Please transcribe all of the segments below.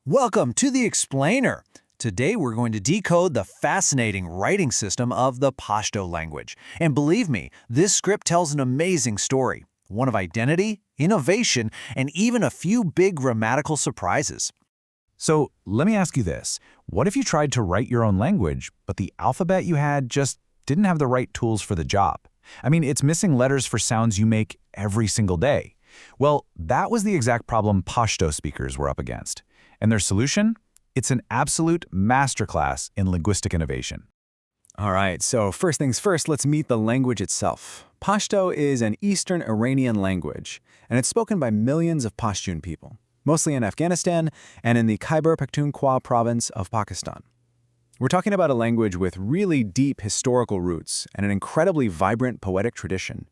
Welcome to the Explainer. Today we're going to decode the fascinating writing system of the Pashto language. And believe me, this script tells an amazing story, one of identity, innovation, and even a few big grammatical surprises. So let me ask you this. What if you tried to write your own language, but the alphabet you had just didn't have the right tools for the job? I mean, it's missing letters for sounds you make every single day. Well, that was the exact problem Pashto speakers were up against. And their solution? It's an absolute masterclass in linguistic innovation. All right, so first things first, let's meet the language itself. Pashto is an Eastern Iranian language, and it's spoken by millions of Pashtun people, mostly in Afghanistan and in the Khyber Pakhtunkhwa province of Pakistan. We're talking about a language with really deep historical roots and an incredibly vibrant poetic tradition.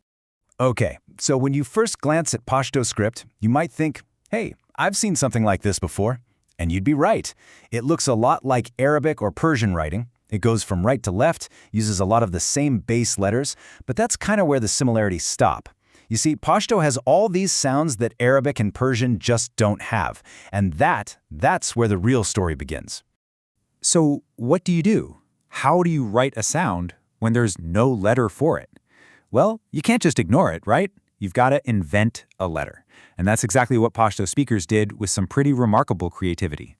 Okay, so when you first glance at Pashto script, you might think, hey, I've seen something like this before. And you'd be right. It looks a lot like Arabic or Persian writing. It goes from right to left, uses a lot of the same base letters, but that's kind of where the similarities stop. You see, Pashto has all these sounds that Arabic and Persian just don't have, and that's where the real story begins. So what do you do? How do you write a sound when there's no letter for it? Well, you can't just ignore it, right? You've got to invent a letter. And that's exactly what Pashto speakers did with some pretty remarkable creativity.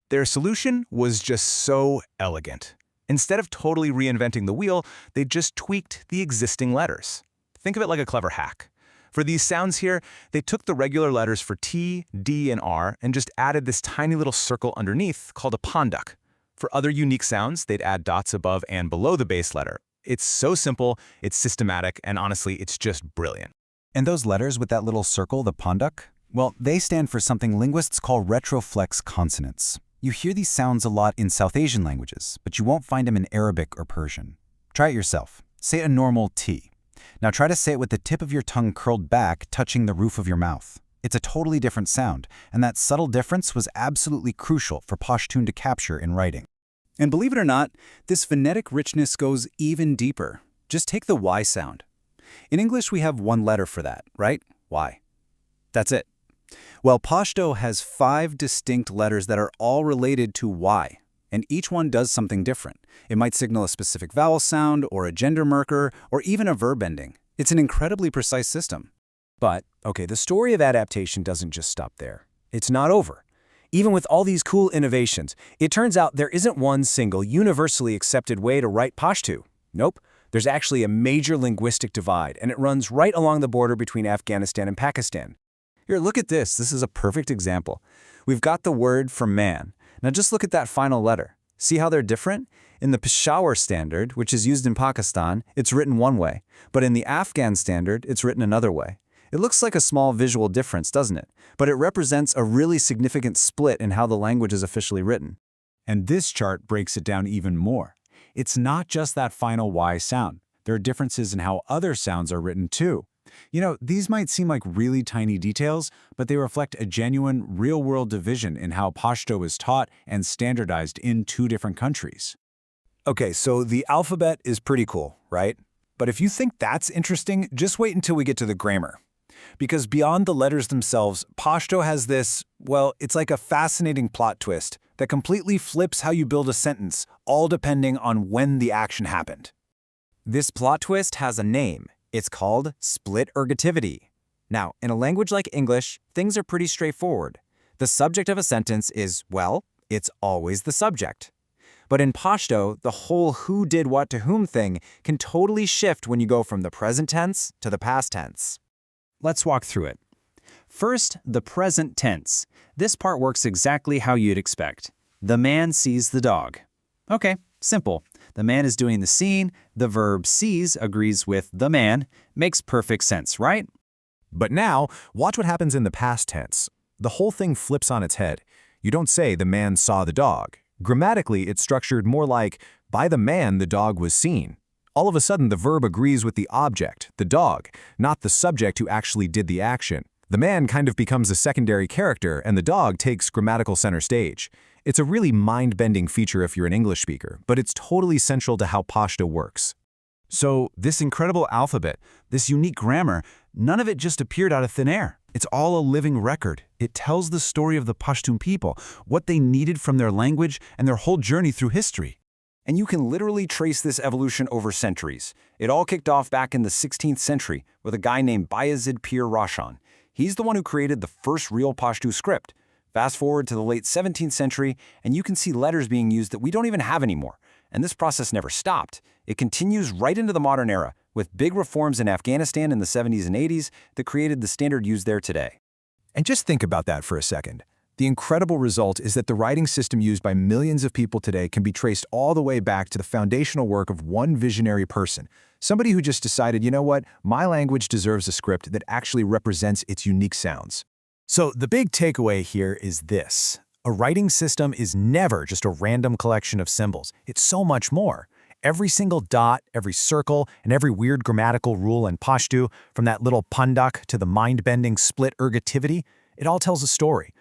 Their solution was just so elegant. Instead of totally reinventing the wheel, they just tweaked the existing letters. Think of it like a clever hack. For these sounds here, they took the regular letters for T, D, and R and just added this tiny little circle underneath called a ponduk. For other unique sounds, they'd add dots above and below the base letter. It's so simple, it's systematic, and honestly, it's just brilliant. And those letters with that little circle, the ponduk, well, they stand for something linguists call retroflex consonants. You hear these sounds a lot in South Asian languages, but you won't find them in Arabic or Persian. Try it yourself. Say a normal T. Now try to say it with the tip of your tongue curled back, touching the roof of your mouth. It's a totally different sound, and that subtle difference was absolutely crucial for Pashtun to capture in writing. And believe it or not, this phonetic richness goes even deeper. Just take the Y sound. In English, we have one letter for that, right? Y. That's it. Well, Pashto has 5 distinct letters that are all related to Y, and each one does something different. It might signal a specific vowel sound, or a gender marker, or even a verb ending. It's an incredibly precise system. But, okay, the story of adaptation doesn't just stop there. It's not over. Even with all these cool innovations, it turns out there isn't one single universally accepted way to write Pashto. Nope. There's actually a major linguistic divide, and it runs right along the border between Afghanistan and Pakistan. Here, look at this. This is a perfect example. We've got the word for man. Now just look at that final letter. See how they're different? In the Peshawar standard, which is used in Pakistan, it's written one way, but in the Afghan standard, it's written another way. It looks like a small visual difference, doesn't it? But it represents a really significant split in how the language is officially written. And this chart breaks it down even more. It's not just that final Y sound. There are differences in how other sounds are written too. You know, these might seem like really tiny details, but they reflect a genuine, real-world division in how Pashto is taught and standardized in 2 different countries. Okay, so the alphabet is pretty cool, right? But if you think that's interesting, just wait until we get to the grammar. Because beyond the letters themselves, Pashto has this, well, it's like a fascinating plot twist that completely flips how you build a sentence, all depending on when the action happened. This plot twist has a name. It's called split ergativity. Now, in a language like English, things are pretty straightforward. The subject of a sentence is, well, it's always the subject. But in Pashto, the whole who did what to whom thing can totally shift when you go from the present tense to the past tense. Let's walk through it. First, the present tense. This part works exactly how you'd expect. The man sees the dog. Okay, simple. The man is doing the scene, the verb sees agrees with the man, makes perfect sense, right? But now, watch what happens in the past tense. The whole thing flips on its head. You don't say the man saw the dog. Grammatically, it's structured more like, by the man the dog was seen. All of a sudden, the verb agrees with the object, the dog, not the subject who actually did the action. The man kind of becomes a secondary character, and the dog takes grammatical center stage. It's a really mind-bending feature if you're an English speaker, but it's totally central to how Pashto works. So this incredible alphabet, this unique grammar, none of it just appeared out of thin air. It's all a living record. It tells the story of the Pashtun people, what they needed from their language, and their whole journey through history. And you can literally trace this evolution over centuries. It all kicked off back in the 16th century with a guy named Bayezid Pir Rashan. He's the one who created the first real Pashto script. Fast forward to the late 17th century, and you can see letters being used that we don't even have anymore. And this process never stopped. It continues right into the modern era, with big reforms in Afghanistan in the 70s and 80s that created the standard used there today. And just think about that for a second. The incredible result is that the writing system used by millions of people today can be traced all the way back to the foundational work of one visionary person, somebody who just decided, you know what, my language deserves a script that actually represents its unique sounds. So the big takeaway here is this. A writing system is never just a random collection of symbols. It's so much more. Every single dot, every circle, and every weird grammatical rule in Pashto, from that little pandak to the mind-bending split ergativity, it all tells a story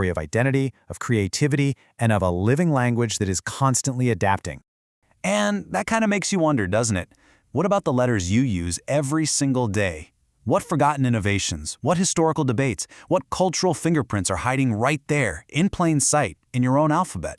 of identity, of creativity, and of a living language that is constantly adapting. And that kind of makes you wonder, doesn't it? What about the letters you use every single day? What forgotten innovations, what historical debates, what cultural fingerprints are hiding right there, in plain sight, in your own alphabet?